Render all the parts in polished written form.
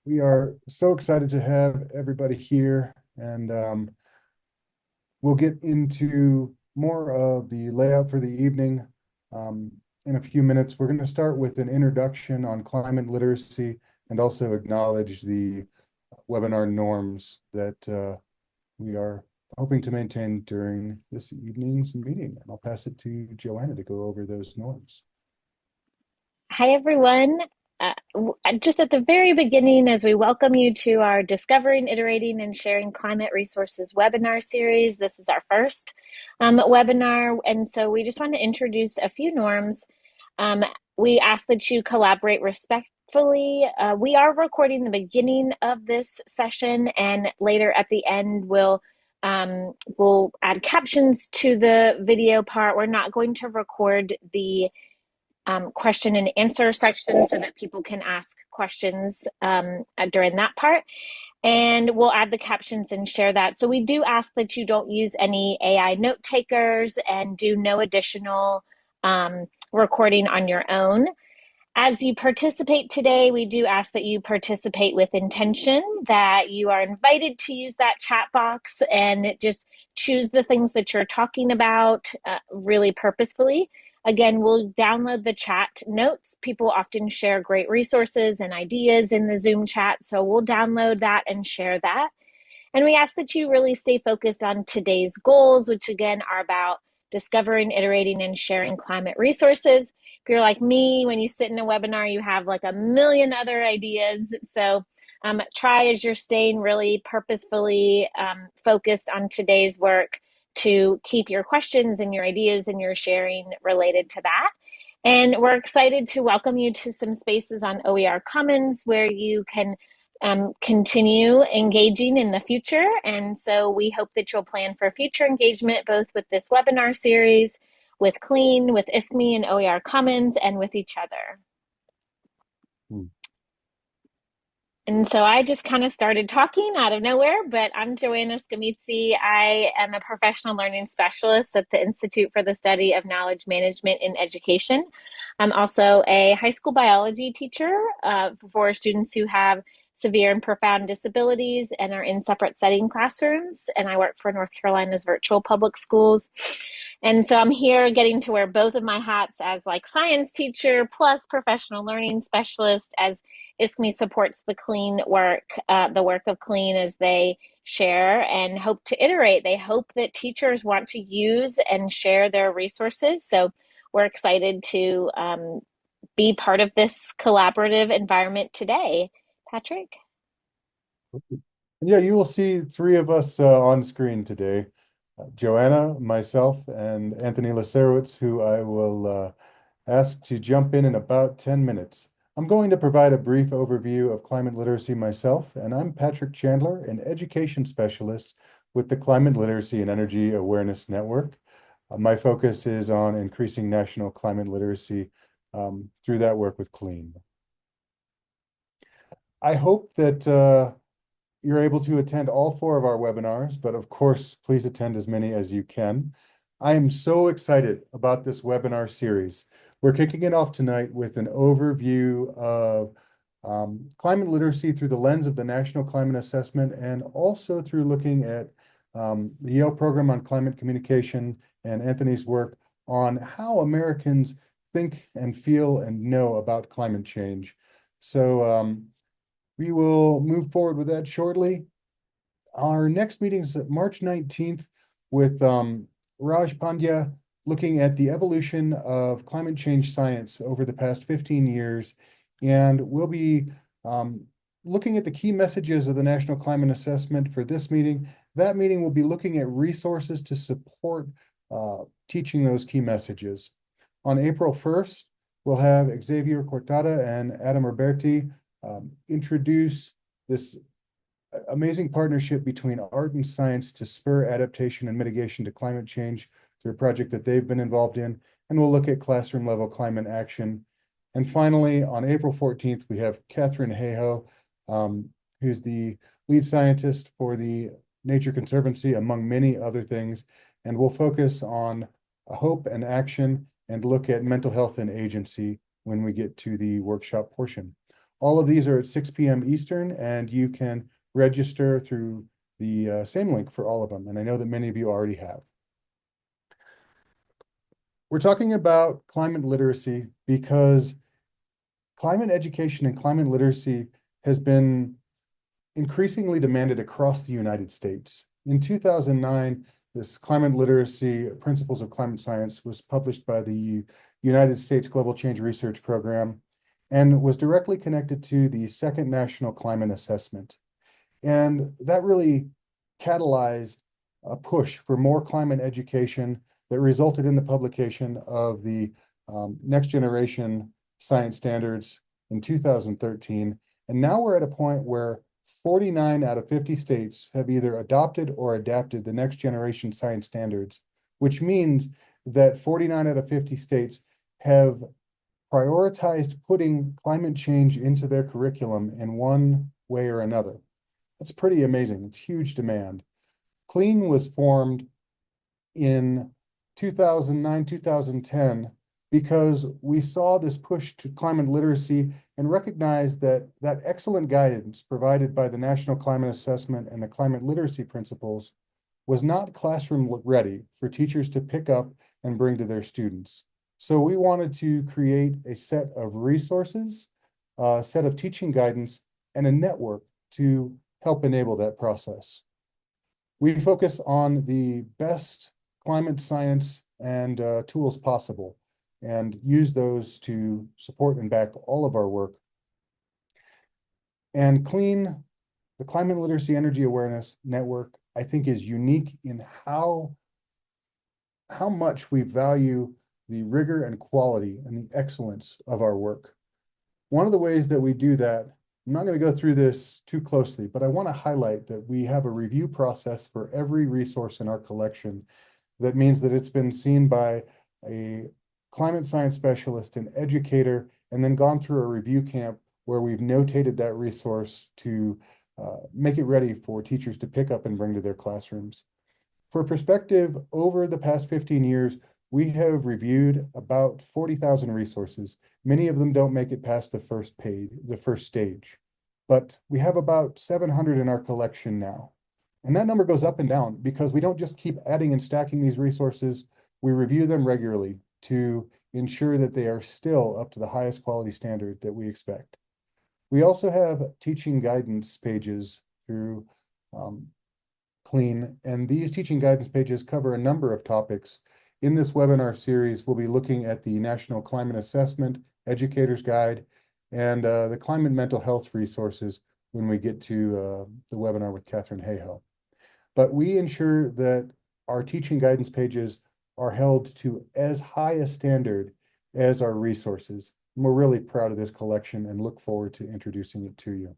We are so excited to have everybody here, and we'll get into more of the layout for the evening in a few minutes. We're going to start with an introduction on climate literacy and also acknowledge the webinar norms that we are hoping to maintain during this evening's meeting. And I'll pass it to Joanna to go over those norms. Hi, everyone. Just at the very beginning, as we welcome you to our Discovering, Iterating, and Sharing Climate Resources webinar series, this is our first webinar, and so we just want to introduce a few norms. We ask that you collaborate respectfully. We are recording the beginning of this session, and later at the end, we'll add captions to the video part. We're not going to record the question and answer section so that people can ask questions during that part. And we'll add the captions and share that. So we do ask that you don't use any AI note takers and do no additional recording on your own. As you participate today, we do ask that you participate with intention, that you are invited to use that chat box and just choose the things that you're talking about really purposefully. Again, we'll download the chat notes. People often share great resources and ideas in the Zoom chat, so we'll download that and share that. And we ask that you really stay focused on today's goals, which again are about discovering, iterating, and sharing climate resources. If you're like me, when you sit in a webinar, you have like a million other ideas. So try as you're staying really purposefully focused on today's work to keep your questions and your ideas and your sharing related to that. And we're excited to welcome you to some spaces on OER Commons where you can continue engaging in the future. And so we hope that you'll plan for future engagement, both with this webinar series, with CLEAN, with ISKME and OER Commons, and with each other. Hmm. And so I just kind of started talking out of nowhere, but I'm Joanna Scamitzi. I am a professional learning specialist at the Institute for the Study of Knowledge Management in Education. I'm also a high school biology teacher for students who have severe and profound disabilities and are in separate setting classrooms. And I work for North Carolina's virtual public schools. And so I'm here getting to wear both of my hats as like science teacher plus professional learning specialist as ISKME supports the CLEAN work, the work of CLEAN as they share and hope to iterate. They hope that teachers want to use and share their resources. So we're excited to be part of this collaborative environment today. Patrick? Yeah, you will see three of us on screen today. Joanna, myself, and Anthony Leiserowitz, who I will ask to jump in about 10 minutes. I'm going to provide a brief overview of climate literacy myself, and I'm Patrick Chandler, an education specialist with the Climate Literacy and Energy Awareness Network. My focus is on increasing national climate literacy through that work with CLEAN. I hope that you're able to attend all four of our webinars, but of course, please attend as many as you can. I am so excited about this webinar series. We're kicking it off tonight with an overview of climate literacy through the lens of the National Climate Assessment and also through looking at the Yale Program on Climate Communication and Anthony's work on how Americans think and feel and know about climate change. So we will move forward with that shortly. Our next meeting is March 19th with Raj Pandya looking at the evolution of climate change science over the past 15 years. And we'll be looking at the key messages of the National Climate Assessment for this meeting. That meeting will be looking at resources to support teaching those key messages. On April 1st, we'll have Xavier Cortada and Adam Roberti introduce this amazing partnership between art and science to spur adaptation and mitigation to climate change through a project that they've been involved in. And we'll look at classroom level climate action. And finally, on April 14th, we have Catherine Hayhoe, who's the lead scientist for the Nature Conservancy, among many other things. And we'll focus on hope and action and look at mental health and agency when we get to the workshop portion. All of these are at 6 p.m. Eastern, and you can register through the same link for all of them. And I know that many of you already have. We're talking about climate literacy because climate education and climate literacy has been increasingly demanded across the United States. In 2009, this Climate Literacy Principles of Climate Science was published by the United States Global Change Research Program and was directly connected to the Second National Climate Assessment. And that really catalyzed a push for more climate education that resulted in the publication of the Next Generation Science Standards in 2013. And now we're at a point where 49 out of 50 states have either adopted or adapted the Next Generation Science Standards, which means that 49 out of 50 states have prioritized putting climate change into their curriculum in one way or another. That's pretty amazing. It's huge demand. CLEAN was formed in 2009, 2010, because we saw this push to climate literacy and recognized that that excellent guidance provided by the National Climate Assessment and the Climate Literacy Principles was not classroom ready for teachers to pick up and bring to their students. So we wanted to create a set of resources, a set of teaching guidance, and a network to help enable that process. We focus on the best climate science and tools possible and use those to support and back all of our work. And CLEAN, the Climate Literacy Energy Awareness Network, I think is unique in how much we value the rigor and quality and the excellence of our work. One of the ways that we do that, I'm not going to go through this too closely, but I want to highlight that we have a review process for every resource in our collection. That means that it's been seen by a climate science specialist, an educator, and then gone through a review camp where we've notated that resource to make it ready for teachers to pick up and bring to their classrooms. For perspective, over the past 15 years, we have reviewed about 40,000 resources. Many of them don't make it past the first stage, but we have about 700 in our collection now. And that number goes up and down because we don't just keep adding and stacking these resources. We review them regularly to ensure that they are still up to the highest quality standard that we expect. We also have teaching guidance pages through CLEAN, and these teaching guidance pages cover a number of topics. In this webinar series, we'll be looking at the National Climate Assessment, Educator's Guide, and the Climate Mental Health resources when we get to the webinar with Catherine Hayhoe. But we ensure that our teaching guidance pages are held to as high a standard as our resources. And we're really proud of this collection and look forward to introducing it to you.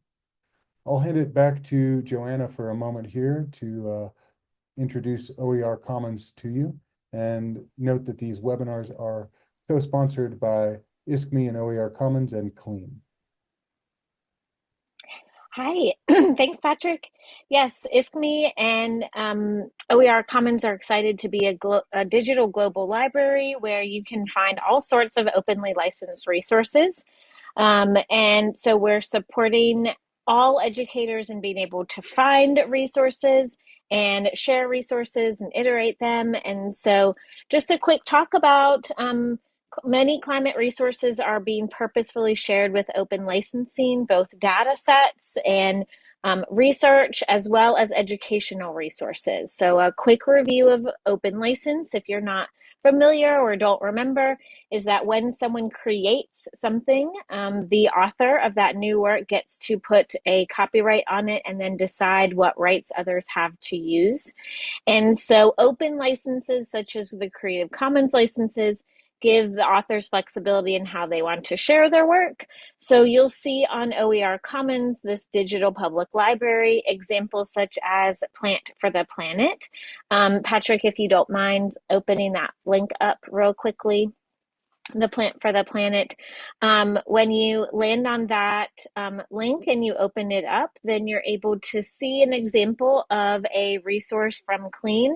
I'll hand it back to Joanna for a moment here to introduce OER Commons to you, and note that these webinars are co-sponsored by ISKME and OER Commons and CLEAN. Hi, thanks, Patrick. Yes, ISKME and OER Commons are excited to be a digital global library where you can find all sorts of openly licensed resources. And so we're supporting all educators in being able to find resources and share resources and iterate them. And so just a quick talk about many climate resources are being purposefully shared with open licensing, both data sets and research, as well as educational resources. So a quick review of open license, if you're not familiar or don't remember, is that when someone creates something, the author of that new work gets to put a copyright on it and then decide what rights others have to use. And so open licenses, such as the Creative Commons licenses, give the authors flexibility in how they want to share their work. So you'll see on OER Commons, this digital public library, examples such as Plant for the Planet. Patrick, if you don't mind opening that link up real quickly, the Plant for the Planet. When you land on that link and you open it up, then you're able to see an example of a resource from CLEAN.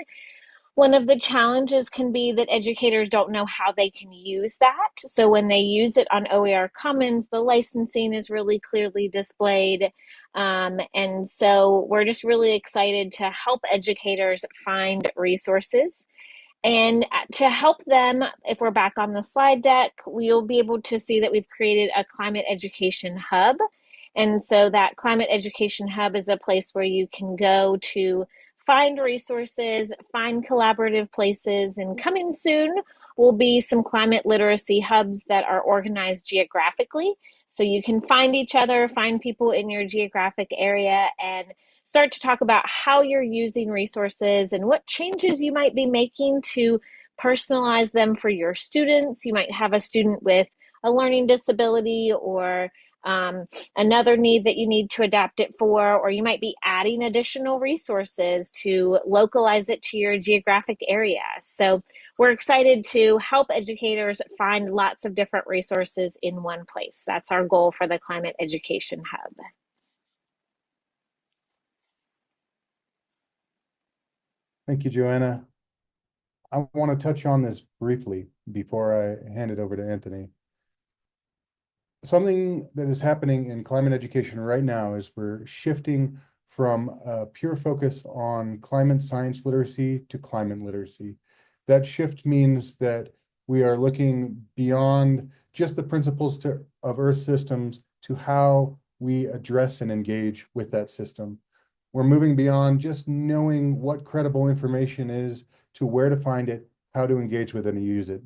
One of the challenges can be that educators don't know how they can use that. So when they use it on OER Commons, the licensing is really clearly displayed. And so we're just really excited to help educators find resources. And to help them, if we're back on the slide deck, we'll be able to see that we've created a climate education hub. And so that climate education hub is a place where you can go to find resources, find collaborative places, and coming soon will be some climate literacy hubs that are organized geographically. So you can find each other, find people in your geographic area, and start to talk about how you're using resources and what changes you might be making to personalize them for your students. You might have a student with a learning disability or another need that you need to adapt it for, or you might be adding additional resources to localize it to your geographic area. So we're excited to help educators find lots of different resources in one place. That's our goal for the Climate Education Hub. Thank you, Joanna. I want to touch on this briefly before I hand it over to Anthony. Something that is happening in climate education right now is we're shifting from a pure focus on climate science literacy to climate literacy. That shift means that we are looking beyond just the principles of Earth systems to how we address and engage with that system. We're moving beyond just knowing what credible information is to where to find it, how to engage with it and use it.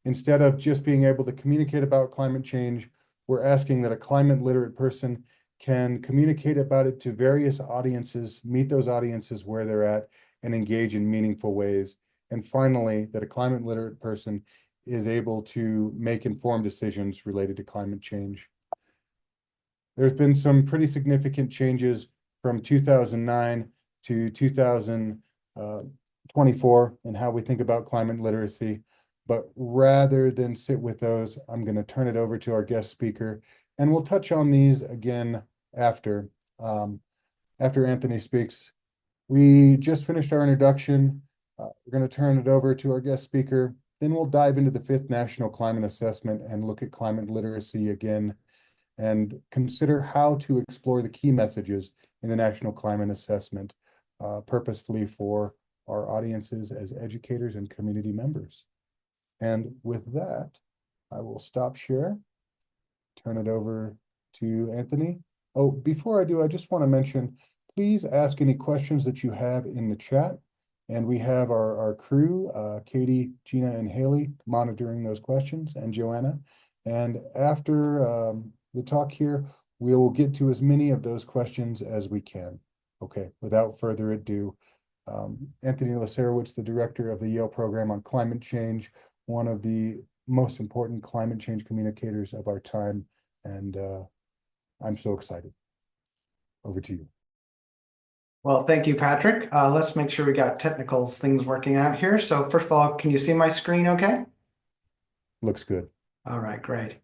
Instead of just being able to communicate about climate change, we're asking that a climate literate person can communicate about it to various audiences, meet those audiences where they're at, and engage in meaningful ways. And finally, that a climate literate person is able to make informed decisions related to climate change. There's been some pretty significant changes from 2009 to 2024 in how we think about climate literacy. But rather than sit with those, I'm going to turn it over to our guest speaker, and we'll touch on these again after Anthony speaks. We just finished our introduction. We're going to turn it over to our guest speaker. Then we'll dive into the 5th National Climate Assessment and look at climate literacy again and consider how to explore the key messages in the National Climate Assessment purposefully for our audiences as educators and community members. And with that, I will stop share, turn it over to Anthony. Oh, before I do, I just want to mention, please ask any questions that you have in the chat. And we have our crew, Katie, Gina, and Haley monitoring those questions, and Joanna. And after the talk here, we will get to as many of those questions as we can. Okay, without further ado, Anthony Leiserowitz, the director of the Yale program on climate change, one of the most important climate change communicators of our time. And I'm so excited. Over to you. Well, thank you, Patrick. Let's make sure we got technical things working out here. So first of all, can you see my screen okay? Looks good. All right, great.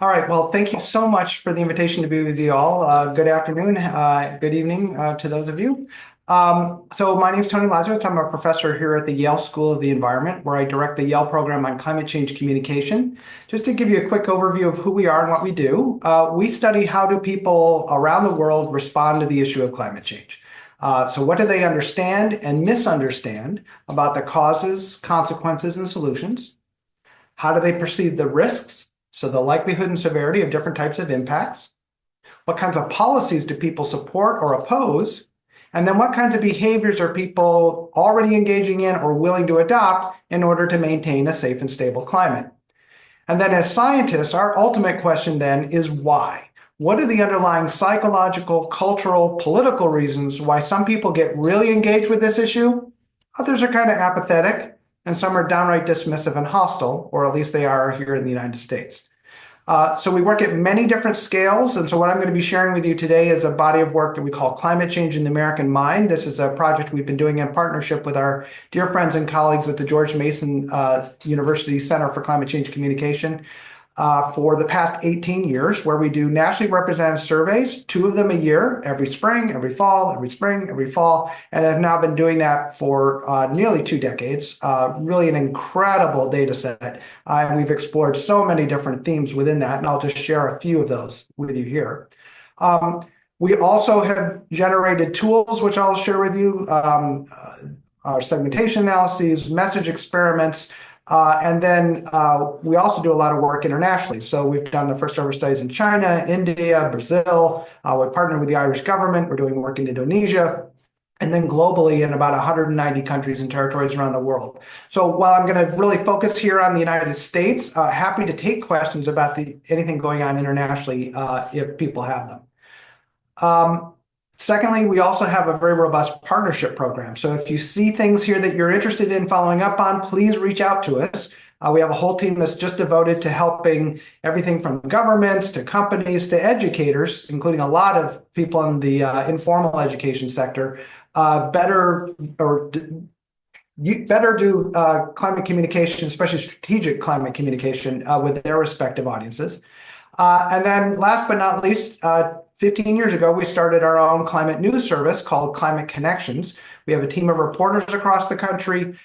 All right, well, thank you so much for the invitation to be with you all. Good afternoon, good evening to those of you. So my name is Tony Leiserowitz. I'm a professor here at the Yale School of the Environment, where I direct the Yale program on climate change communication. Just to give you a quick overview of who we are and what we do, we study how do people around the world respond to the issue of climate change. So what do they understand and misunderstand about the causes, consequences, and solutions? How do they perceive the risks? So the likelihood and severity of different types of impacts. What kinds of policies do people support or oppose? And then what kinds of behaviors are people already engaging in or willing to adopt in order to maintain a safe and stable climate? And then as scientists, our ultimate question then is why? What are the underlying psychological, cultural, political reasons why some people get really engaged with this issue? Others are kind of apathetic, and some are downright dismissive and hostile, or at least they are here in the United States. So we work at many different scales, and so what I'm going to be sharing with you today is a body of work that we call Climate Change in the American Mind. This is a project we've been doing in partnership with our dear friends and colleagues at the George Mason University Center for Climate Change Communication. for the past 18 years, where we do nationally representative surveys, 2 of them a year, every spring, every fall, every spring, every fall, and have now been doing that for nearly 2 decades. Really an incredible data set. And we've explored so many different themes within that, and I'll just share a few of those with you here. We also have generated tools, which I'll share with you, our segmentation analyses, message experiments, and then we also do a lot of work internationally. So we've done the first ever studies in China, India, Brazil. We partnered with the Irish government. We're doing work in Indonesia, and then globally in about 190 countries and territories around the world. So while I'm going to really focus here on the United States, happy to take questions about anything going on internationally if people have them. Secondly, we also have a very robust partnership program. So if you see things here that you're interested in following up on, please reach out to us. We have a whole team that's just devoted to helping everything from governments to companies to educators, including a lot of people in the informal education sector, better do climate communication, especially strategic climate communication with their respective audiences. And then last but not least, 15 years ago, we started our own climate news service called Climate Connections. We have a team of reporters across the country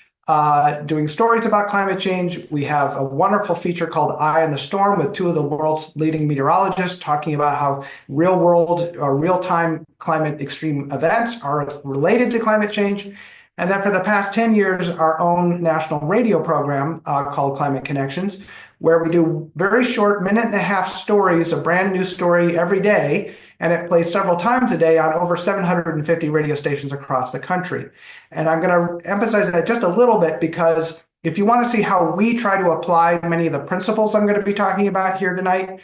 doing stories about climate change. We have a wonderful feature called Eye on the Storm with 2 of the world's leading meteorologists talking about how real world or real-time climate extreme events are related to climate change. And then for the past 10 years, our own national radio program called Climate Connections, where we do very short 1.5-minute stories, a brand new story every day, and it plays several times a day on over 750 radio stations across the country. And I'm going to emphasize that just a little bit because if you want to see how we try to apply many of the principles I'm going to be talking about here tonight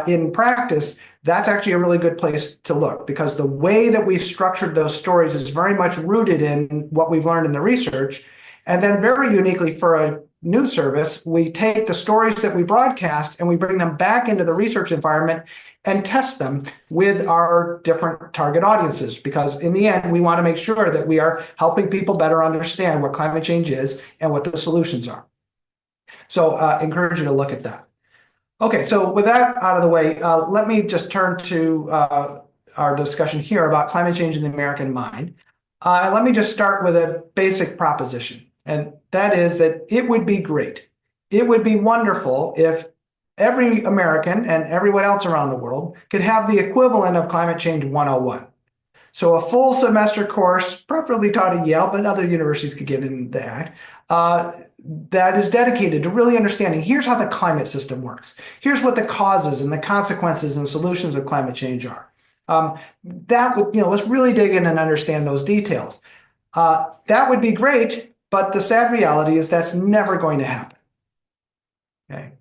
in practice, that's actually a really good place to look, because the way that we've structured those stories is very much rooted in what we've learned in the research. And then very uniquely for a news service, we take the stories that we broadcast and we bring them back into the research environment and test them with our different target audiences, because in the end, we want to make sure that we are helping people better understand what climate change is and what the solutions are. So encourage you to look at that. Okay, so with that out of the way, let me just turn to our discussion here about climate change in the American mind. Let me just start with a basic proposition, and that is that it would be great. It would be wonderful if every American and everyone else around the world could have the equivalent of Climate Change 101. So a full semester course, preferably taught at Yale, but other universities could get in the act, that is dedicated to really understanding, here's how the climate system works. Here's what the causes and the consequences and solutions of climate change are. That would, let's really dig in and understand those details. That would be great, but the sad reality is that's never going to happen. Okay,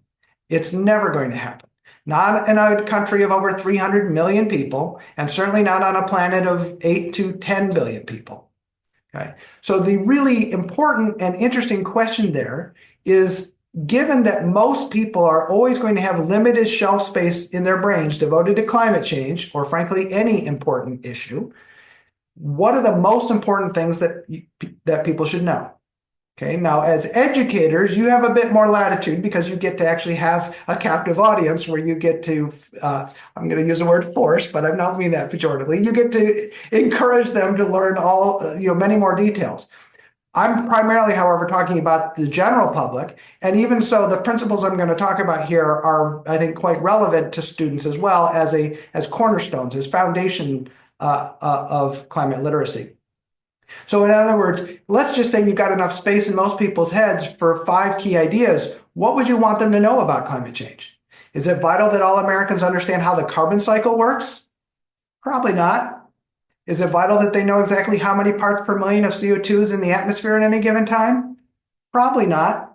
it's never going to happen. Not in a country of over 300 million people, and certainly not on a planet of 8 to 10 billion people. Okay, so the really important and interesting question there is, given that most people are always going to have limited shelf space in their brains devoted to climate change, or frankly, any important issue, what are the most important things that people should know? Okay, now as educators, you have a bit more latitude because you get to actually have a captive audience where you get to, I'm going to use the word force, but I don't mean that pejoratively. You get to encourage them to learn many more details. I'm primarily, however, talking about the general public, and even so, the principles I'm going to talk about here are, I think, quite relevant to students as well as cornerstones, as foundation of climate literacy. So in other words, let's just say you've got enough space in most people's heads for 5 key ideas. What would you want them to know about climate change? Is it vital that all Americans understand how the carbon cycle works? Probably not. Is it vital that they know exactly how many parts per million of CO2 is in the atmosphere at any given time? Probably not.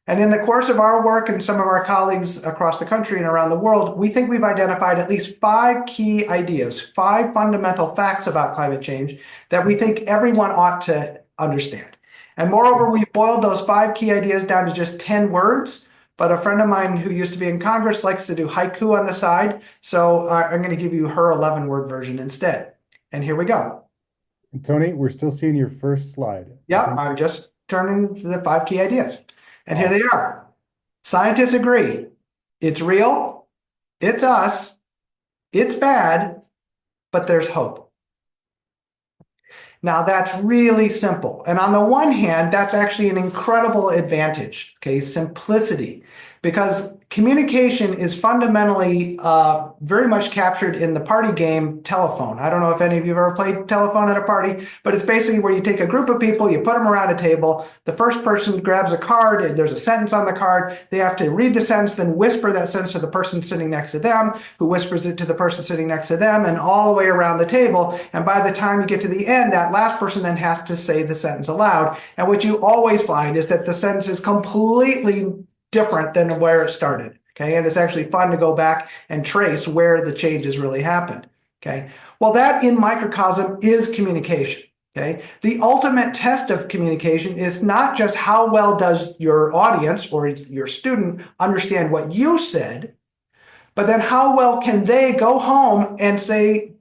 And in the course of our work and some of our colleagues across the country and around the world, we think we've identified at least 5 key ideas, 5 fundamental facts about climate change that we think everyone ought to understand. And moreover, we boiled those 5 key ideas down to just 10 words, but a friend of mine who used to be in Congress likes to do haiku on the side, so I'm going to give you her 11-word version instead. And here we go. And Tony, we're still seeing your first slide. Yeah, I'm just turning to the 5 key ideas. And here they are. Scientists agree It's real, it's us, it's bad, but there's hope. Now that's really simple. And on the one hand, that's actually an incredible advantage, okay? Simplicity, because communication is fundamentally very much captured in the party game telephone. I don't know if any of you have ever played telephone at a party, but it's basically where you take a group of people, you put them around a table, the first person grabs a card, and there's a sentence on the card, they have to read the sentence, then whisper that sentence to the person sitting next to them, who whispers it to the person sitting next to them, and all the way around the table. And by the time you get to the end, that last person then has to say the sentence aloud. And what you always find is that the sentence is completely different than where it started. Okay, and it's actually fun to go back and trace where the changes really happened. Okay, well, that in microcosm is communication. Okay, the ultimate test of communication is not just how well does your audience or your student understand what you said, but then how well can they go home and say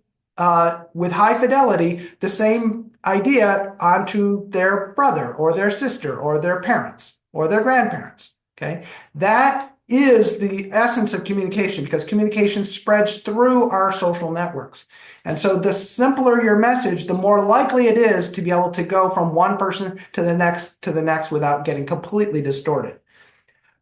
with high fidelity the same idea onto their brother or their sister or their parents or their grandparents. Okay, that is the essence of communication, because communication spreads through our social networks. And so the simpler your message, the more likely it is to be able to go from one person to the next without getting completely distorted.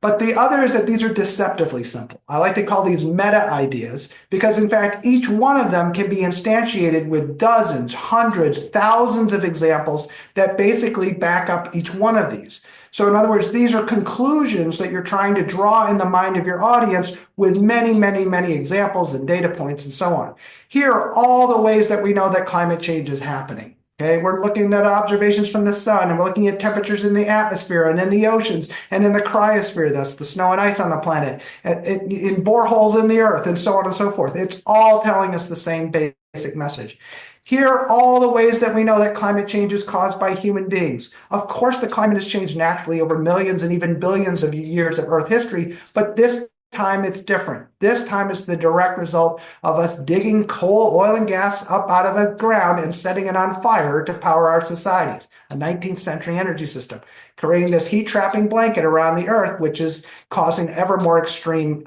But the other is that these are deceptively simple. I like to call these meta ideas because, in fact, each one of them can be instantiated with dozens, hundreds, thousands of examples that basically back up each one of these. So in other words, these are conclusions that you're trying to draw in the mind of your audience with many, many, many examples and data points and so on. Here are all the ways that we know that climate change is happening. Okay, we're looking at observations from the sun, and we're looking at temperatures in the atmosphere and in the oceans and in the cryosphere, that's the snow and ice on the planet, in boreholes in the earth, and so on and so forth. It's all telling us the same basic message. Here are all the ways that we know that climate change is caused by human beings. Of course, the climate has changed naturally over millions and even billions of years of Earth history, but this time it's different. This time it's the direct result of us digging coal, oil, and gas up out of the ground and setting it on fire to power our societies. A 19th century energy system, creating this heat-trapping blanket around the Earth, which is causing ever more extreme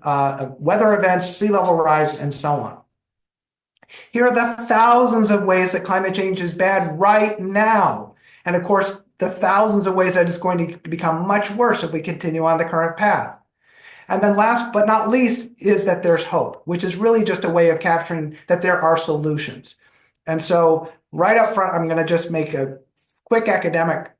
weather events, sea level rise, and so on. Here are the thousands of ways that climate change is bad right now. And of course, the thousands of ways that it's going to become much worse if we continue on the current path. And then last but not least is that there's hope, which is really just a way of capturing that there are solutions. And so right up front, I'm going to just make a quick academic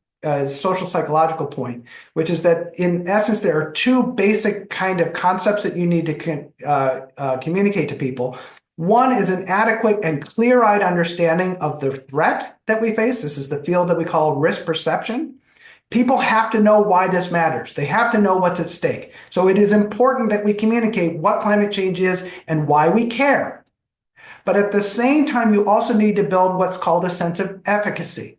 social psychological point, which is that in essence, there are two basic kind of concepts that you need to communicate to people. One is an adequate and clear-eyed understanding of the threat that we face. This is the field that we call risk perception. People have to know why this matters. They have to know what's at stake. So it is important that we communicate what climate change is and why we care. But at the same time, you also need to build what's called a sense of efficacy,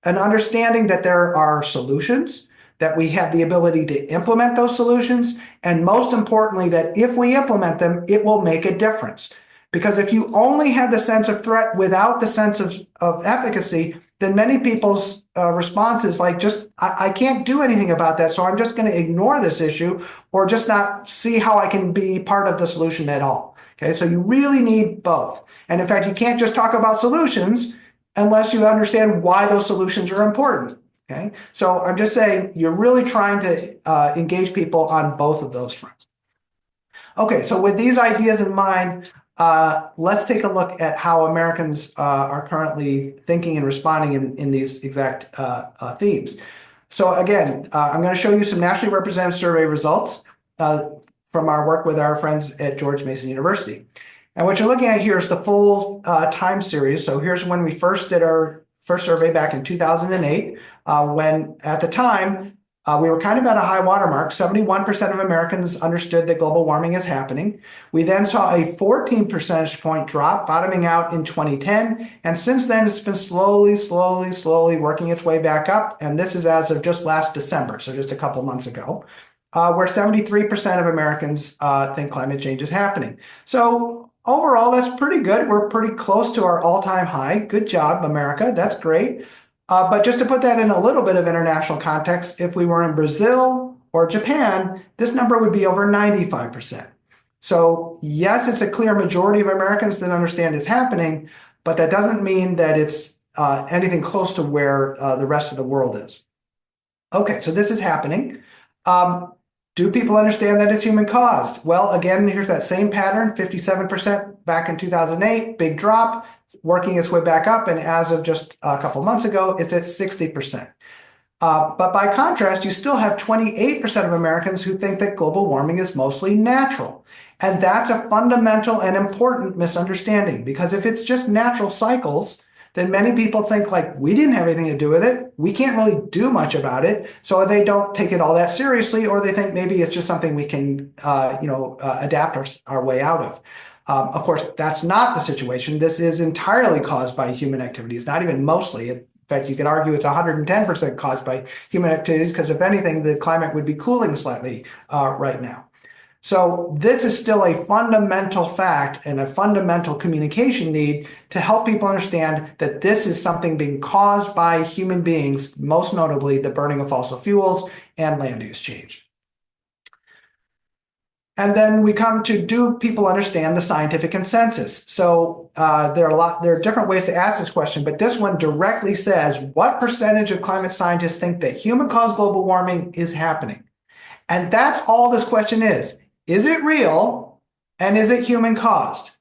an understanding that there are solutions, that we have the ability to implement those solutions, and most importantly, that if we implement them, it will make a difference. Because if you only have the sense of threat without the sense of efficacy, then many people's response is like, I can't do anything about that, so I'm just going to ignore this issue or just not see how I can be part of the solution at all. Okay, so you really need both. And in fact, you can't just talk about solutions unless you understand why those solutions are important. Okay, so I'm just saying you're really trying to engage people on both of those fronts. Okay, so with these ideas in mind, let's take a look at how Americans are currently thinking and responding in these exact themes. So again, I'm going to show you some nationally representative survey results from our work with our friends at George Mason University. And what you're looking at here is the full time series. So here's when we first did our first survey back in 2008, when at the time, we were kind of at a high watermark. 71% of Americans understood that global warming is happening. We then saw a 14 percentage point drop, bottoming out in 2010. And since then, it's been slowly working its way back up. And this is as of just last December, so just a couple months ago, where 73% of Americans think climate change is happening. So overall, that's pretty good. We're pretty close to our all-time high. Good job, America. That's great. But just to put that in a little bit of international context, if we were in Brazil or Japan, this number would be over 95%. So yes, it's a clear majority of Americans that understand it's happening, but that doesn't mean that it's anything close to where the rest of the world is. Okay, so this is happening. Do people understand that it's human caused? Well, again, here's that same pattern, 57% back in 2008, big drop, working its way back up. And as of just a couple months ago, it's at 60%. But by contrast, you still have 28% of Americans who think that global warming is mostly natural. And that's a fundamental and important misunderstanding, because if it's just natural cycles, then many people think like, we didn't have anything to do with it. We can't really do much about it. So they don't take it all that seriously, or they think maybe it's just something we can, adapt our way out of. Of course, that's not the situation. This is entirely caused by human activities, not even mostly. In fact, you could argue it's 110% caused by human activities, because if anything, the climate would be cooling slightly right now. So this is still a fundamental fact and a fundamental communication need to help people understand that this is something being caused by human beings, most notably the burning of fossil fuels and land use change. And then we come to, do people understand the scientific consensus? So there are different ways to ask this question, but this one directly says, what percentage of climate scientists think that human-caused global warming is happening? And that's all this question is. Is it real, and is it human caused?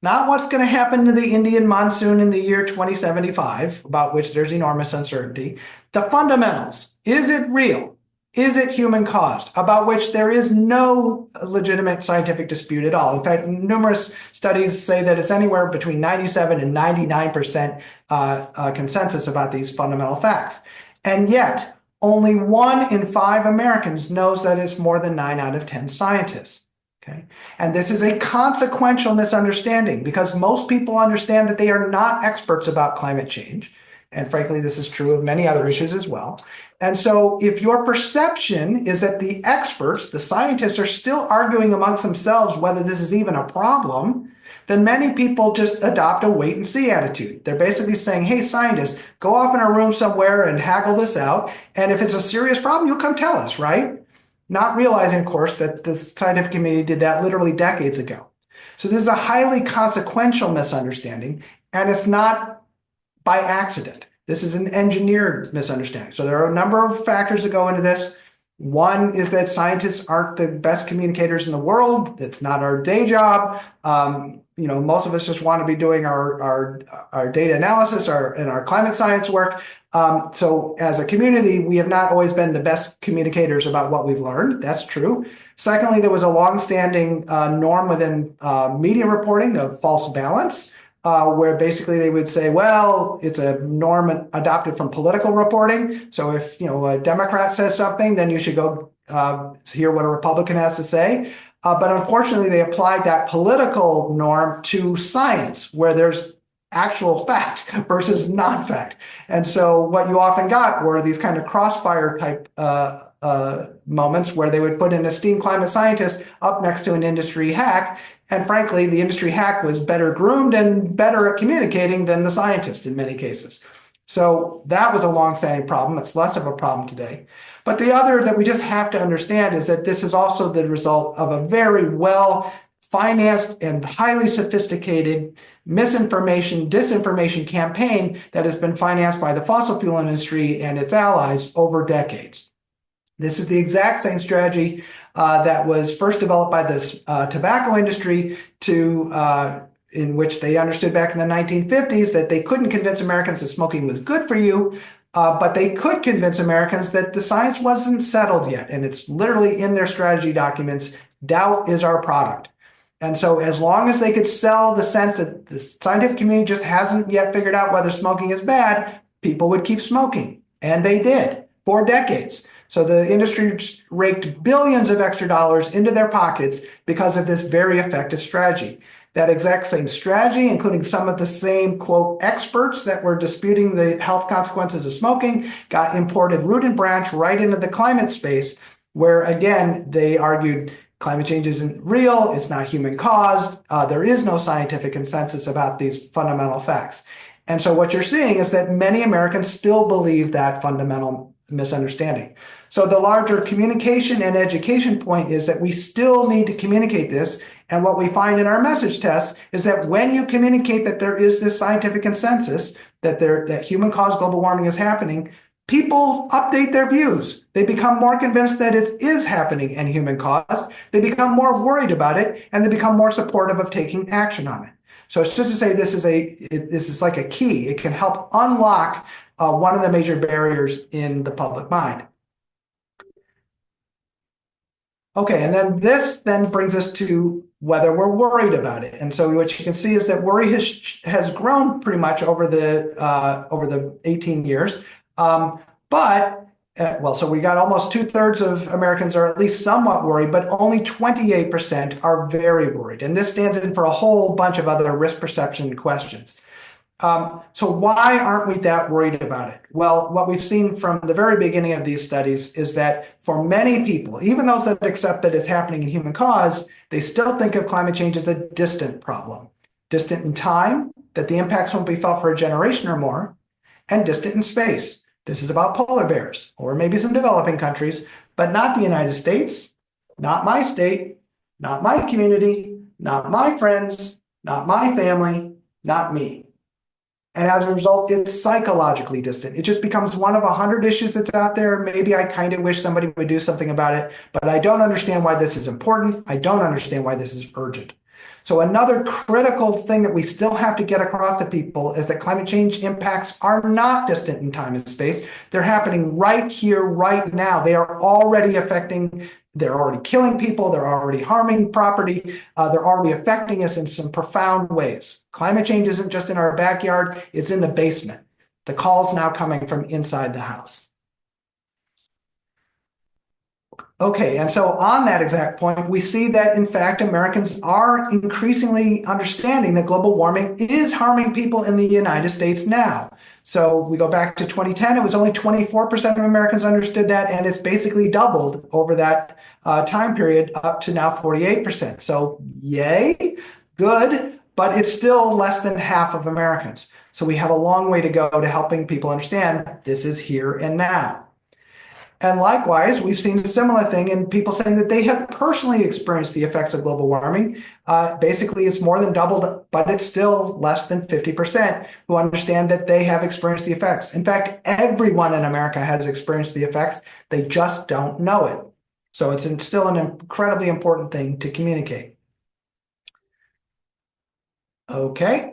Not what's going to happen to the Indian monsoon in the year 2075, about which there's enormous uncertainty. The fundamentals. Is it real? Is it human caused? About which there is no legitimate scientific dispute at all. In fact, numerous studies say that it's anywhere between 97 and 99% consensus about these fundamental facts. And yet, only 1 in 5 Americans knows that it's more than 9 out of 10 scientists. Okay? And this is a consequential misunderstanding, because most people understand that they are not experts about climate change. And frankly, this is true of many other issues as well. And so if your perception is that the experts, the scientists, are still arguing amongst themselves whether this is even a problem, then many people just adopt a wait and see attitude. They're basically saying, hey, scientists, go off in a room somewhere and haggle this out. And if it's a serious problem, you'll come tell us, right? Not realizing, of course, that the scientific community did that literally decades ago. So this is a highly consequential misunderstanding, and it's not by accident. This is an engineered misunderstanding. So there are a number of factors that go into this. One is that scientists aren't the best communicators in the world. It's not our day job. Most of us just want to be doing our data analysis and our climate science work. So as a community, we have not always been the best communicators about what we've learned. That's true. Secondly, there was a longstanding norm within media reporting of false balance, where basically they would say, well, it's a norm adopted from political reporting. So if a Democrat says something, then you should go hear what a Republican has to say. But unfortunately, they applied that political norm to science, where there's actual fact versus non-fact. And so what you often got were these kind of crossfire type moments where they would put an esteemed climate scientist up next to an industry hack. And frankly, the industry hack was better groomed and better at communicating than the scientist in many cases. So that was a long-standing problem. It's less of a problem today. But the other that we just have to understand is that this is also the result of a very well-financed and highly sophisticated misinformation, disinformation campaign that has been financed by the fossil fuel industry and its allies over decades. This is the exact same strategy that was first developed by this tobacco industry in which they understood back in the 1950s that they couldn't convince Americans that smoking was good for you, but they could convince Americans that the science wasn't settled yet. And it's literally in their strategy documents, doubt is our product. And so as long as they could sell the sense that the scientific community just hasn't yet figured out whether smoking is bad, people would keep smoking. And they did for decades. So the industry raked billions of extra dollars into their pockets because of this very effective strategy. That exact same strategy, including some of the same, quote, experts that were disputing the health consequences of smoking, got imported root and branch right into the climate space, where, again, they argued climate change isn't real, it's not human caused, there is no scientific consensus about these fundamental facts. And so what you're seeing is that many Americans still believe that fundamental misunderstanding. So the larger communication and education point is that we still need to communicate this And what we find in our message tests is that when you communicate that there is this scientific consensus that human-caused global warming is happening, people update their views. They become more convinced that it is happening and human-caused. They become more worried about it, and they become more supportive of taking action on it. So it's just to say this is like a key. It can help unlock one of the major barriers in the public mind. Okay, and then this then brings us to whether we're worried about it. And so what you can see is that worry has grown pretty much over the 18 years. So we got almost 2/3 of Americans are at least somewhat worried, but only 28% are very worried. And this stands in for a whole bunch of other risk perception questions. So why aren't we that worried about it? Well, what we've seen from the very beginning of these studies is that for many people, even those that accept that it's happening in human cause, they still think of climate change as a distant problem. Distant in time, that the impacts won't be felt for a generation or more, and distant in space. This is about polar bears, or maybe some developing countries, but not the United States, not my state, not my community, not my friends, not my family, not me. And as a result, it's psychologically distant. It just becomes one of 100 issues that's out there. Maybe I kind of wish somebody would do something about it, but I don't understand why this is important. I don't understand why this is urgent. So another critical thing that we still have to get across to people is that climate change impacts are not distant in time and space. They're happening right here, right now. They are already they're already killing people. They're already harming property. They're already affecting us in some profound ways. Climate change isn't just in our backyard. It's in the basement. The call's now coming from inside the house. Okay, and so on that exact point, we see that, in fact, Americans are increasingly understanding that global warming is harming people in the United States now. So we go back to 2010, it was only 24% of Americans understood that, and it's basically doubled over that time period up to now 48%. So yay, good, but it's still less than half of Americans. So we have a long way to go to helping people understand this is here and now. And likewise, we've seen a similar thing in people saying that they have personally experienced the effects of global warming. Basically, it's more than doubled, but it's still less than 50% who understand that they have experienced the effects. In fact, everyone in America has experienced the effects. They just don't know it. So it's still an incredibly important thing to communicate. Okay.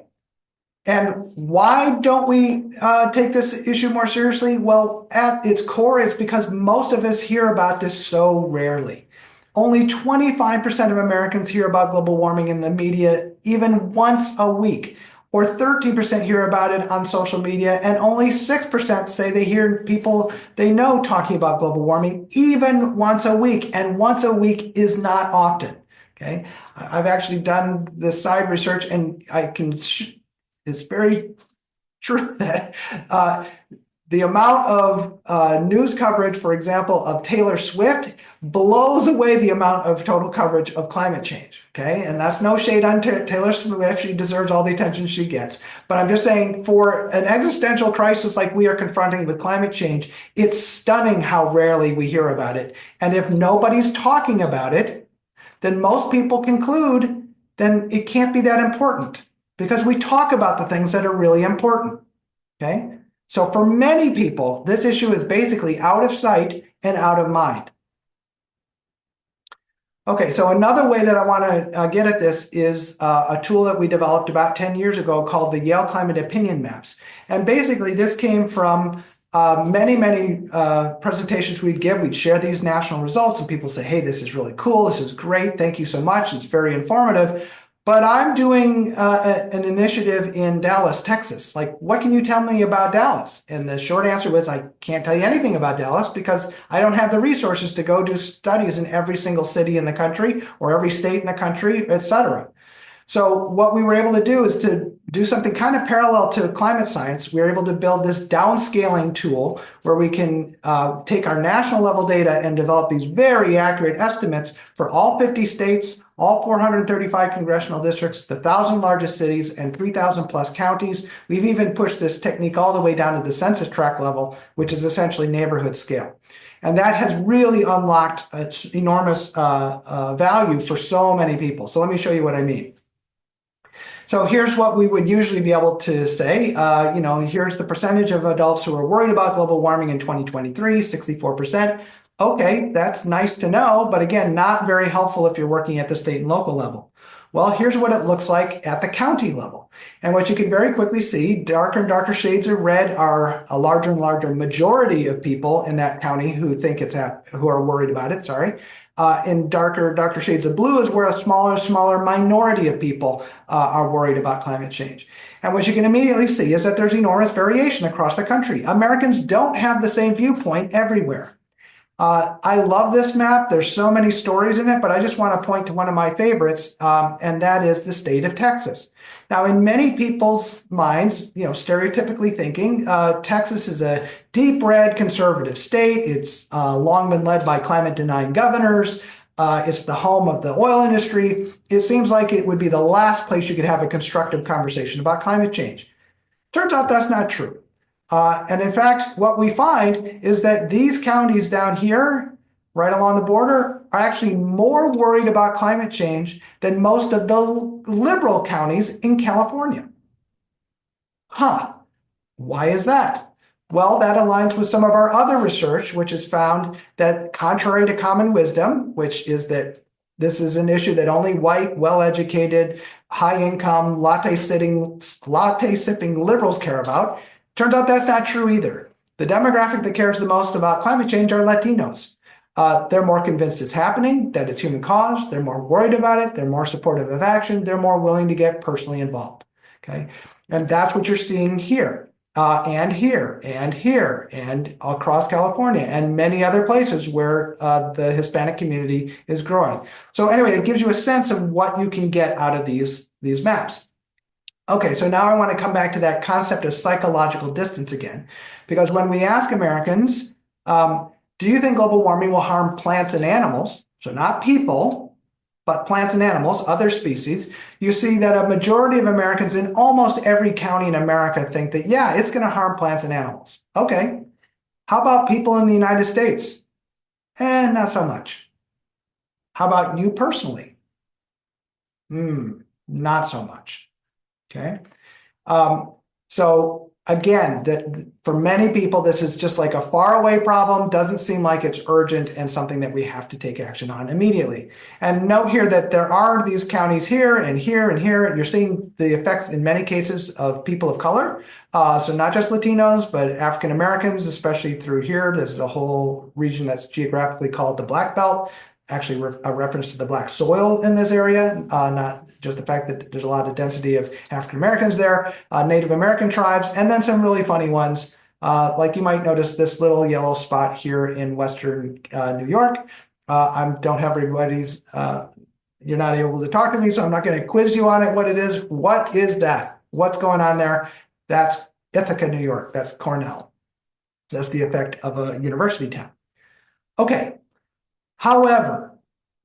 And why don't we take this issue more seriously? Well, at its core, it's because most of us hear about this so rarely. Only 25% of Americans hear about global warming in the media even once a week, or 13% hear about it on social media, and only 6% say they hear people they know talking about global warming even once a week, and once a week is not often. Okay, I've actually done this side research, and I can it's very true that the amount of news coverage, for example, of Taylor Swift blows away the amount of total coverage of climate change, okay? And that's no shade on Taylor Swift. She deserves all the attention she gets. But I'm just saying, for an existential crisis like we are confronting with climate change, it's stunning how rarely we hear about it. And if nobody's talking about it, then most people conclude then it can't be that important, because we talk about the things that are really important, okay? So for many people, this issue is basically out of sight and out of mind. Okay, so another way that I want to get at this is a tool that we developed about 10 years ago called the Yale Climate Opinion Maps. And basically this came from many presentations we'd give. We'd share these national results and people say, hey, this is really cool. This is great. Thank you so much. It's very informative. But I'm doing an initiative in Dallas, Texas. Like, what can you tell me about Dallas? And the short answer was, I can't tell you anything about Dallas because I don't have the resources to go do studies in every single city in the country or every state in the country, et cetera. So what we were able to do is to do something kind of parallel to climate science. We were able to build this downscaling tool where we can take our national level data and develop these very accurate estimates for all 50 states, all 435 congressional districts, the 1,000 largest cities, and 3,000 plus counties. We've even pushed this technique all the way down to the census tract level, which is essentially neighborhood scale. And that has really unlocked enormous value for so many people. So let me show you what I mean. So here's what we would usually be able to say. Here's the percentage of adults who are worried about global warming in 2023, 64%. Okay, that's nice to know, but again, not very helpful if you're working at the state and local level. Well, here's what it looks like at the county level. And what you can very quickly see, darker and darker shades of red are a larger and larger majority of people in that county who are worried about it, in darker shades of blue is where a smaller minority of people are worried about climate change. And what you can immediately see is that there's enormous variation across the country. Americans don't have the same viewpoint everywhere. I love this map. There's so many stories in it, but I just want to point to one of my favorites, and that is the state of Texas. Now, in many people's minds, stereotypically thinking, Texas is a deep red conservative state. It's long been led by climate-denying governors. It's the home of the oil industry. It seems like it would be the last place you could have a constructive conversation about climate change. Turns out that's not true. And in fact, what we find is that these counties down here, right along the border, are actually more worried about climate change than most of the liberal counties in California. Why is that? Well, that aligns with some of our other research, which has found that contrary to common wisdom, which is that this is an issue that only white, well-educated, high-income, latte-sipping liberals care about, turns out that's not true either. The demographic that cares the most about climate change are Latinos. They're more convinced it's happening, that it's human caused. They're more worried about it. They're more supportive of action. They're more willing to get personally involved. Okay, and that's what you're seeing here, and here, and here, and across California, and many other places where the Hispanic community is growing. So anyway, it gives you a sense of what you can get out of these maps. Okay, so now I want to come back to that concept of psychological distance again, because when we ask Americans, do you think global warming will harm plants and animals? So not people, but plants and animals, other species. You see that a majority of Americans in almost every county in America think that, yeah, it's going to harm plants and animals. Okay, how about people in the United States? Not so much. How about you personally? Not so much. Okay. So again, for many people, this is just like a faraway problem, doesn't seem like it's urgent and something that we have to take action on immediately. And note here that there are these counties here and here and here. You're seeing the effects in many cases of people of color. So not just Latinos, but African Americans, especially through here. There's a whole region that's geographically called the Black Belt. Actually a reference to the black soil in this area, not just the fact that there's a lot of density of African Americans there, Native American tribes, and then some really funny ones. Like you might notice this little yellow spot here in Western New York. I don't have everybody's, you're not able to talk to me, so I'm not going to quiz you on it, what it is. What is that? What's going on there? That's Ithaca, New York. That's Cornell. That's the effect of a university town. Okay. However,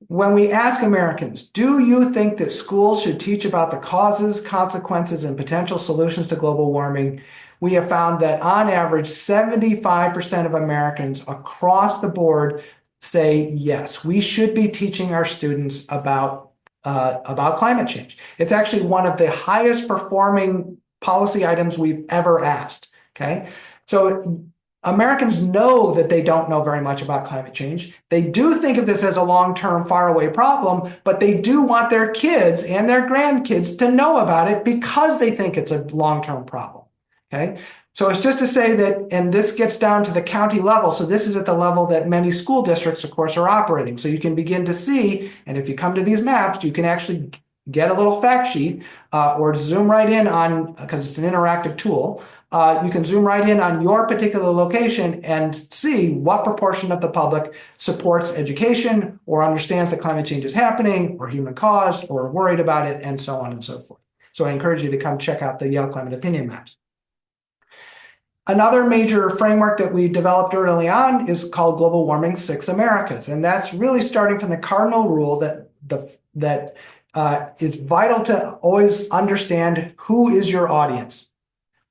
when we ask Americans, do you think that schools should teach about the causes, consequences, and potential solutions to global warming? We have found that on average, 75% of Americans across the board say, yes, we should be teaching our students about climate change. It's actually one of the highest performing policy items we've ever asked, okay? So Americans know that they don't know very much about climate change. They do think of this as a long-term, faraway problem, but they do want their kids and their grandkids to know about it because they think it's a long-term problem, okay? So it's just to say that, and this gets down to the county level, so this is at the level that many school districts, of course, are operating. So you can begin to see, and if you come to these maps, you can actually get a little fact sheet or zoom right in on, because it's an interactive tool, you can zoom right in on your particular location and see what proportion of the public supports education or understands that climate change is happening or human caused or worried about it, and so on and so forth. So I encourage you to come check out the Yale Climate Opinion Maps. Another major framework that we developed early on is called Global Warming 6 Americas. And that's really starting from the cardinal rule that it's vital to always understand who is your audience.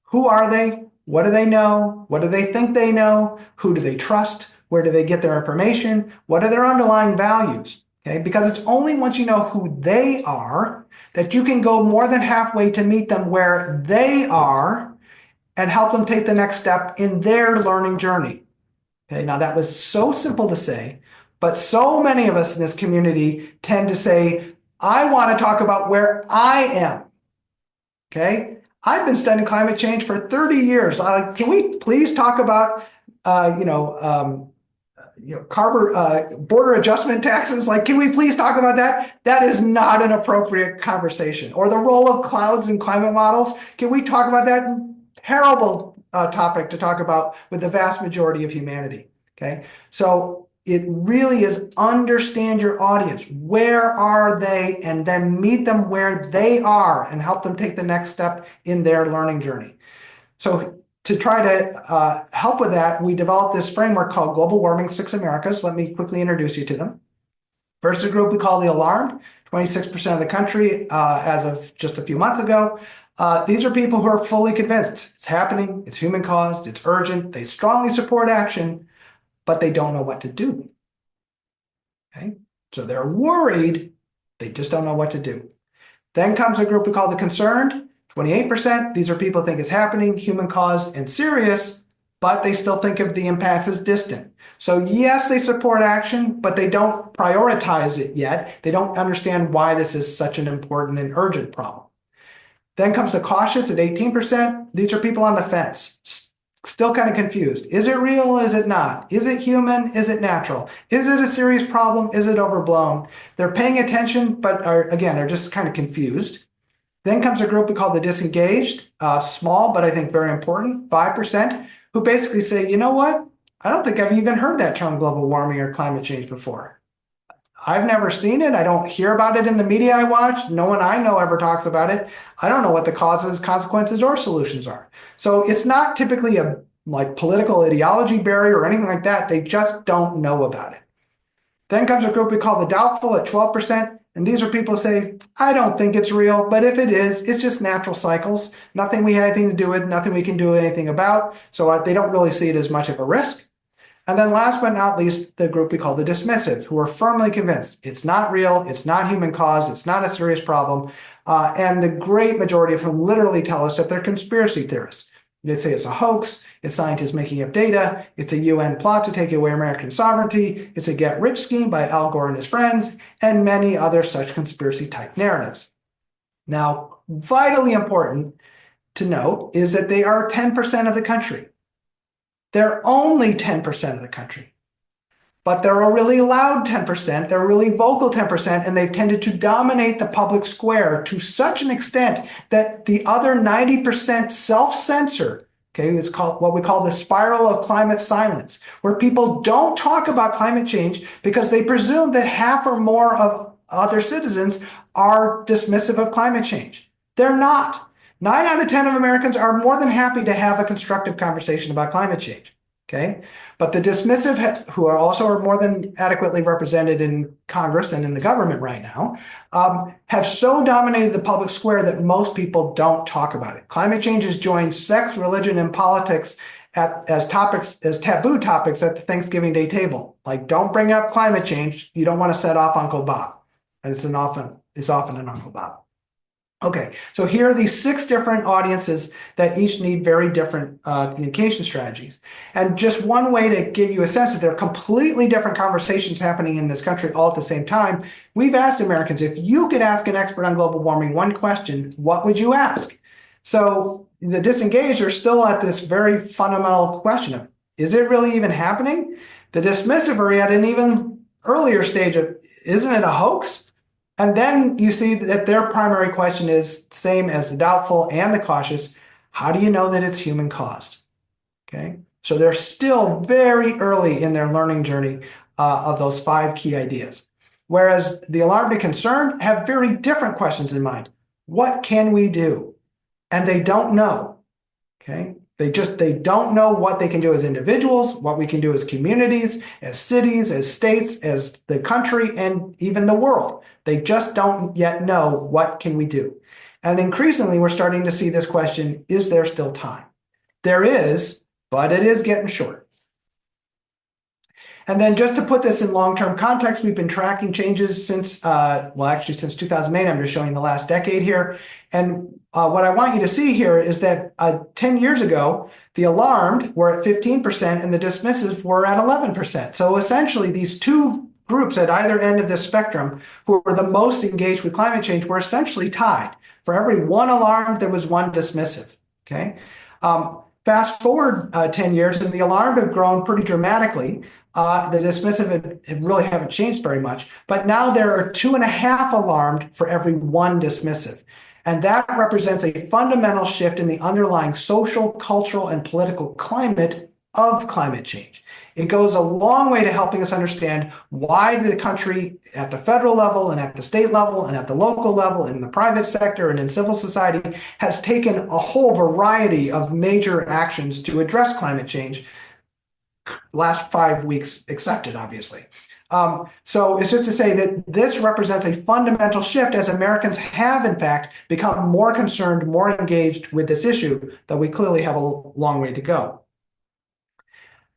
Who are they? What do they know? What do they think they know? Who do they trust? Where do they get their information? What are their underlying values? Okay, because it's only once you know who they are that you can go more than halfway to meet them where they are and help them take the next step in their learning journey. Okay, now that was so simple to say, but so many of us in this community tend to say, I want to talk about where I am. Okay, I've been studying climate change for 30 years. Can we please talk about, carbon border adjustment taxes? Like, can we please talk about that? That is not an appropriate conversation. Or the role of clouds in climate models. Can we talk about that? Terrible topic to talk about with the vast majority of humanity. Okay, so it really is understand your audience. Where are they? And then meet them where they are and help them take the next step in their learning journey. So to try to help with that, we developed this framework called Global Warming, 6 Americas. Let me quickly introduce you to them. First, a group we call the Alarmed, 26% of the country as of just a few months ago. These are people who are fully convinced it's happening, it's human caused, it's urgent, they strongly support action, but they don't know what to do. Okay, so they're worried, they just don't know what to do. Then comes a group we call the Concerned, 28%. These are people who think it's happening, human caused, and serious, but they still think of the impacts as distant. So yes, they support action, but they don't prioritize it yet. They don't understand why this is such an important and urgent problem. Then comes the Cautious at 18%. These are people on the fence, still kind of confused. Is it real? Is it not? Is it human? Is it natural? Is it a serious problem? Is it overblown? They're paying attention, but they're just kind of confused. Then comes a group we call the Disengaged, small, but I think very important, 5%, who basically say, you know what? I don't think I've even heard that term global warming or climate change before. I've never seen it. I don't hear about it in the media I watch. No one I know ever talks about it. I don't know what the causes, consequences, or solutions are. So it's not typically a political ideology barrier or anything like that. They just don't know about it. Then comes a group we call the Doubtful at 12%. And these are people who say, I don't think it's real, but if it is, it's just natural cycles. Nothing we had anything to do with, nothing we can do anything about. So they don't really see it as much of a risk. And then last but not least, the group we call the Dismissive, who are firmly convinced it's not real, it's not human caused, it's not a serious problem. And the great majority of whom literally tell us that they're conspiracy theorists. They say it's a hoax, it's scientists making up data, it's a UN plot to take away American sovereignty, it's a get-rich scheme by Al Gore and his friends, and many other such conspiracy-type narratives. Now, vitally important to note is that they are 10% of the country. They're only 10% of the country. But they're a really loud 10%, they're a really vocal 10%, and they've tended to dominate the public square to such an extent that the other 90% self-censor. Okay, it's called what we call the spiral of climate silence, where people don't talk about climate change because they presume that half or more of other citizens are dismissive of climate change. They're not. 9 out of 10 of Americans are more than happy to have a constructive conversation about climate change. Okay, but the dismissive, who are also more than adequately represented in Congress and in the government right now, have so dominated the public square that most people don't talk about it. Climate change has joined sex, religion, and politics as taboo topics at the Thanksgiving Day table. Like, don't bring up climate change. You don't want to set off Uncle Bob. And it's often an Uncle Bob. Okay, so here are these 6 different audiences that each need very different communication strategies. And just one way to give you a sense that there are completely different conversations happening in this country all at the same time, we've asked Americans, if you could ask an expert on global warming one question, what would you ask? So the Disengaged are still at this very fundamental question of, is it really even happening? The Dismissive are at an even earlier stage of, isn't it a hoax? And then you see that their primary question is the same as the Doubtful and the Cautious. How do you know that it's human caused? Okay, so they're still very early in their learning journey of those 5 key ideas. Whereas the Alarmed and Concerned have very different questions in mind. What can we do? And they don't know. Okay, they don't know what they can do as individuals, what we can do as communities, as cities, as states, as the country, and even the world. They just don't yet know what can we do. And increasingly, we're starting to see this question, is there still time? There is, but it is getting short. And then just to put this in long-term context, we've been tracking changes since, well, actually since 2008. I'm just showing the last decade here. And what I want you to see here is that 10 years ago, the alarmed were at 15% and the dismissive were at 11%. So essentially, these two groups at either end of this spectrum who were the most engaged with climate change were essentially tied. For every one alarmed, there was one dismissive, okay? Fast forward 10 years, and the alarmed have grown pretty dramatically. The dismissive really haven't changed very much, but now there are 2.5 alarmed for every one dismissive. And that represents a fundamental shift in the underlying social, cultural, and political climate of climate change. It goes a long way to helping us understand why the country at the federal level and at the state level and at the local level and in the private sector and in civil society has taken a whole variety of major actions to address climate change, last 5 weeks accepted, obviously. So it's just to say that this represents a fundamental shift as Americans have, in fact, become more concerned, more engaged with this issue, though we clearly have a long way to go.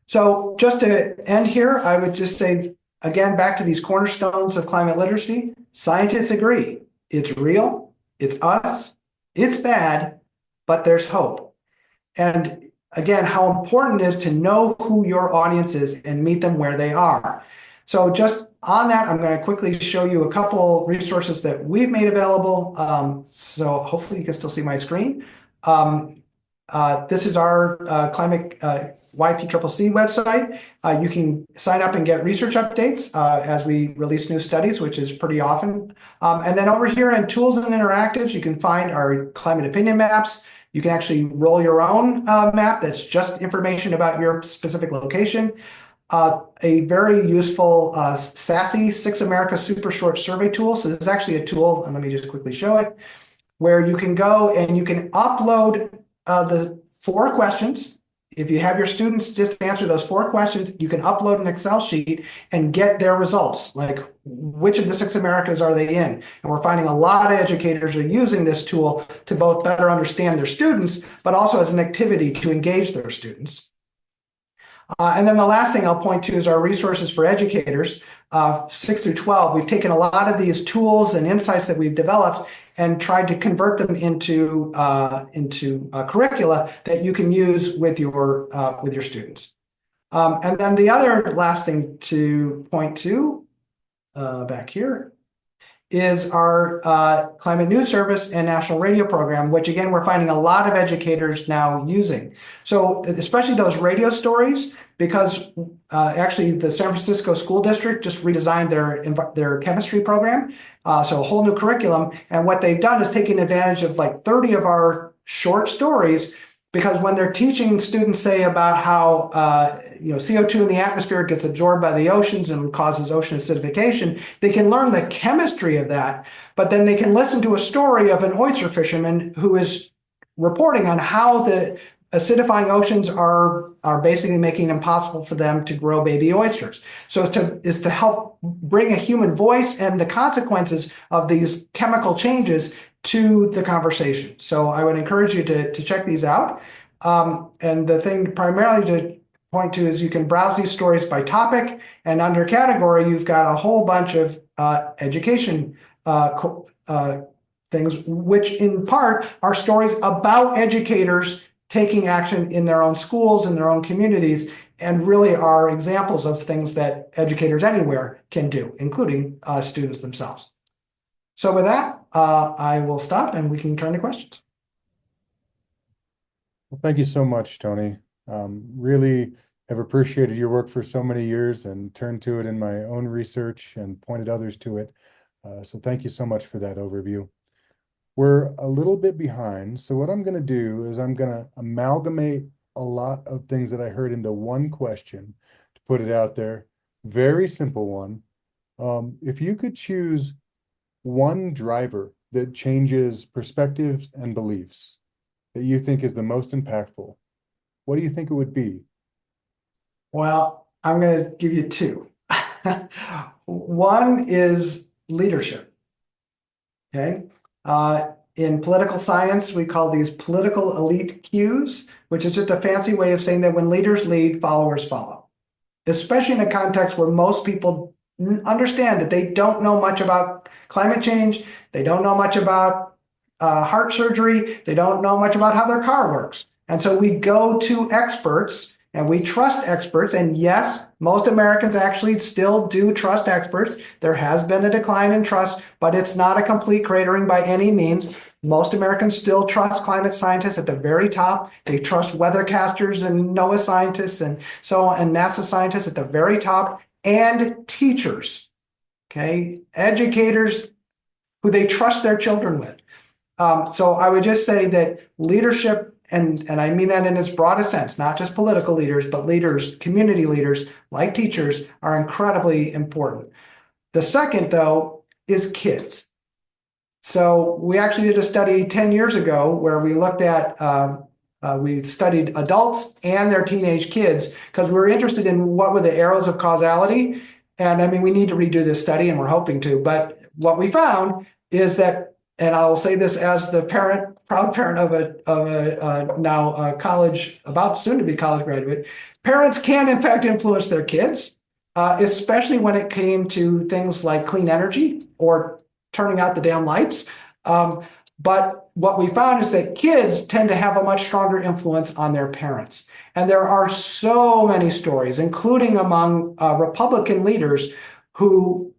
So just to end here, I would just say, again, back to these cornerstones of climate literacy, scientists agree. It's real, it's us, it's bad, but there's hope. And again, how important it is to know who your audience is and meet them where they are. So just on that, I'm going to quickly show you a couple resources that we've made available. So hopefully you can still see my screen. This is our climate YPCCC website. You can sign up and get research updates as we release new studies, which is pretty often. And then over here in tools and interactives, you can find our climate opinion maps. You can actually roll your own map that's just information about your specific location. A very useful SASSY, 6 America Super Short Survey tool. So this is actually a tool, and let me just quickly show it, where you can go and you can upload the 4 questions. If you have your students just answer those 4 questions, you can upload an Excel sheet and get their results, like which of the 6 Americas are they in? And we're finding a lot of educators are using this tool to both better understand their students, but also as an activity to engage their students. And then the last thing I'll point to is our resources for educators, 6 through 12. We've taken a lot of these tools and insights that we've developed and tried to convert them into curricula that you can use with your students. And then the other last thing to point to back here is our Climate News Service and National Radio Program, which again, we're finding a lot of educators now using. So especially those radio stories, because actually the San Francisco School District just redesigned their chemistry program. So a whole new curriculum. And what they've done is taken advantage of like 30 of our short stories, because when they're teaching students, say, about how CO2 in the atmosphere gets absorbed by the oceans and causes ocean acidification, they can learn the chemistry of that, but then they can listen to a story of an oyster fisherman who is reporting on how the acidifying oceans are basically making it impossible for them to grow baby oysters. So is to help bring a human voice and the consequences of these chemical changes to the conversation. So I would encourage you to check these out. And the thing primarily to point to is you can browse these stories by topic, and under category, you've got a whole bunch of education things, which in part are stories about educators taking action in their own schools, in their own communities, and really are examples of things that educators anywhere can do, including students themselves. So with that, I will stop and we can turn to questions. Well, thank you so much, Tony. Really have appreciated your work for so many years and turned to it in my own research and pointed others to it. So thank you so much for that overview. We're a little bit behind. So what I'm going to do is I'm going to amalgamate a lot of things that I heard into one question to put it out there. Very simple one. If you could choose one driver that changes perspectives and beliefs that you think is the most impactful, what do you think it would be? Well, I'm going to give you 2. One is leadership. Okay. In political science, we call these political elite cues, which is just a fancy way of saying that when leaders lead, followers follow. especially in a context where most people understand that they don't know much about climate change, they don't know much about heart surgery, they don't know much about how their car works. And so we go to experts and we trust experts. And yes, most Americans actually still do trust experts. There has been a decline in trust, but it's not a complete cratering by any means. Most Americans still trust climate scientists at the very top. They trust weathercasters and NOAA scientists and so on, and NASA scientists at the very top, and teachers, okay, educators who they trust their children with. So I would just say that leadership, and I mean that in its broadest sense, not just political leaders, but leaders, community leaders like teachers are incredibly important. The second, though, is kids. So we actually did a study 10 years ago where we looked at, we studied adults and their teenage kids because we were interested in what were the arrows of causality. And I mean, we need to redo this study and we're hoping to, but what we found is that, and I will say this as the parent, proud parent of a now college, about soon to be college graduate, parents can in fact influence their kids, especially when it came to things like clean energy or turning out the damn lights. But what we found is that kids tend to have a much stronger influence on their parents. And there are so many stories, including among Republican leaders who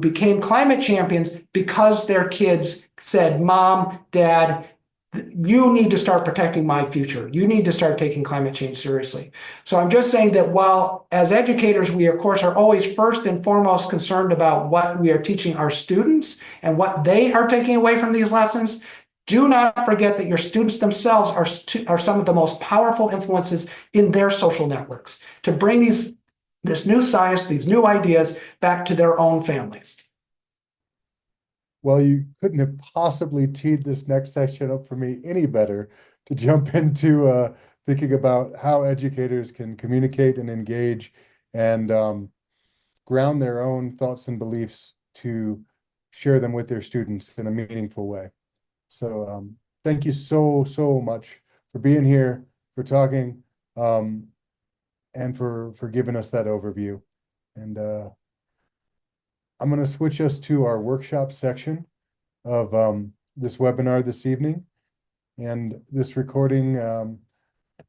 became climate champions because their kids said, Mom, Dad, you need to start protecting my future. You need to start taking climate change seriously. So I'm just saying that while as educators, we of course are always first and foremost concerned about what we are teaching our students and what they are taking away from these lessons, do not forget that your students themselves are some of the most powerful influences in their social networks to bring this new science, these new ideas back to their own families. Well, you couldn't have possibly teed this next section up for me any better to jump into thinking about how educators can communicate and engage and ground their own thoughts and beliefs to share them with their students in a meaningful way. So thank you so much for being here, for talking, and for giving us that overview. And I'm going to switch us to our workshop section of this webinar this evening. And this recording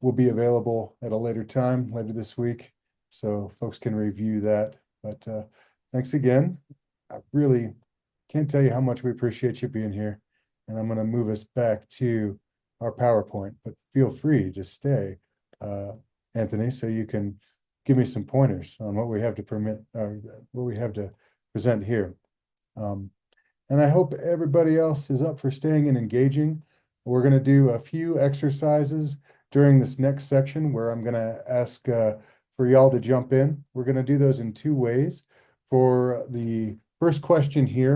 will be available at a later time, later this week, so folks can review that. But thanks again. I really can't tell you how much we appreciate you being here. And I'm going to move us back to our PowerPoint, but feel free to stay, Anthony, so you can give me some pointers on what we have to what we have to present here. And I hope everybody else is up for staying and engaging. We're going to do a few exercises during this next section where I'm going to ask for y'all to jump in. We're going to do those in two ways. For the first question here,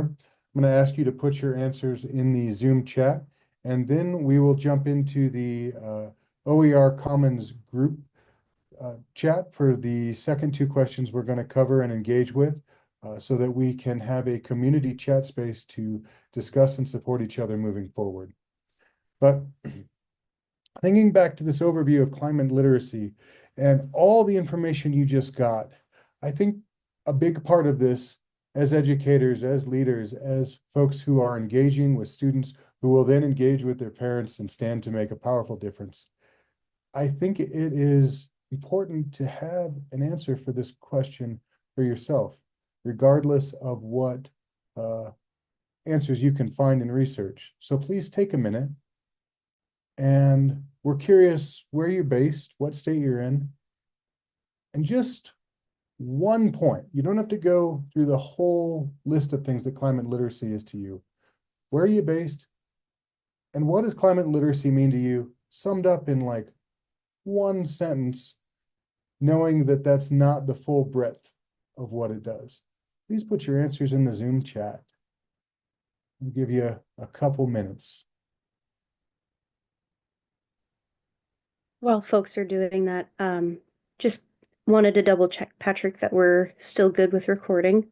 I'm going to ask you to put your answers in the Zoom chat, and then we will jump into the OER Commons group chat for the second two questions we're going to cover and engage with, so that we can have a community chat space to discuss and support each other moving forward. But thinking back to this overview of climate literacy and all the information you just got, I think a big part of this, as educators, as leaders, as folks who are engaging with students who will then engage with their parents and stand to make a powerful difference, I think it is important to have an answer for this question for yourself, regardless of what answers you can find in research. So please take a minute, and we're curious where you're based, what state you're in, and just one point. You don't have to go through the whole list of things that climate literacy is to you. Where are you based? And what does climate literacy mean to you, summed up in like one sentence, knowing that that's not the full breadth of what it does? Please put your answers in the Zoom chat. I'll give you a couple minutes. While folks are doing that, just wanted to double check, Patrick, that we're still good with recording.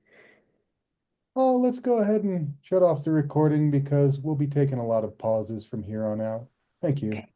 Oh, let's go ahead and shut off the recording because we'll be taking a lot of pauses from here on out. Thank you. Okay.